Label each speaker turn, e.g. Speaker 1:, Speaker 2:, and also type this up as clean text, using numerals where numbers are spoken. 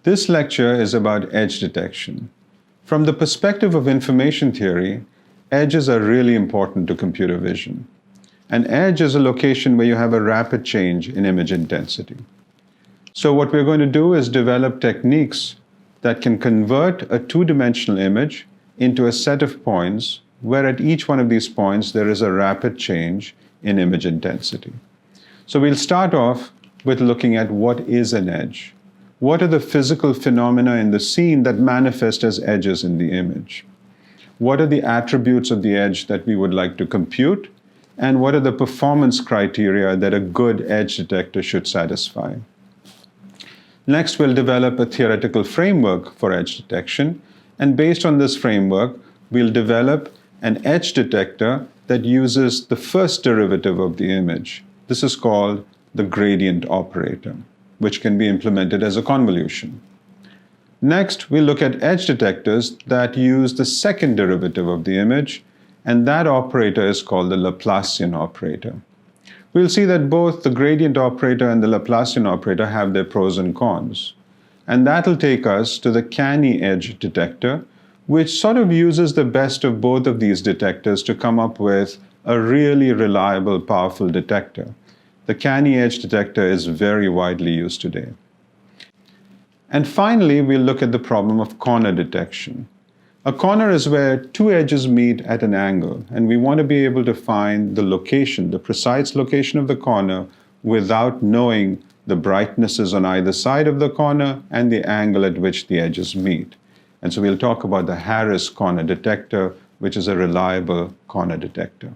Speaker 1: This lecture is about edge detection. From the perspective of information theory, edges are really important to computer vision. An edge is a location where you have a rapid change in image intensity. So what we're going to do is develop techniques that can convert a two-dimensional image into a set of points where at each one of these points there is a rapid change in image intensity. So we'll start off with looking at what is an edge. What are the physical phenomena in the scene that manifest as edges in the image? What are the attributes of the edge that we would like to compute? And what are the performance criteria that a good edge detector should satisfy? Next, we'll develop a theoretical framework for edge detection. And based on this framework, we'll develop an edge detector that uses the first derivative of the image. This is called the gradient operator, which can be implemented as a convolution. Next, we'll look at edge detectors that use the second derivative of the image, and that operator is called the Laplacian operator. We'll see that both the gradient operator and the Laplacian operator have their pros and cons. And that'll take us to the canny edge detector, which sort of uses the best of both of these detectors to come up with a really reliable, powerful detector. The canny edge detector is very widely used today. And finally, we'll look at the problem of corner detection. A corner is where two edges meet at an angle, and we want to be able to find the location, the precise location of the corner, without knowing the brightnesses on either side of the corner and the angle at which the edges meet. And so we'll talk about the Harris corner detector, which is a reliable corner detector.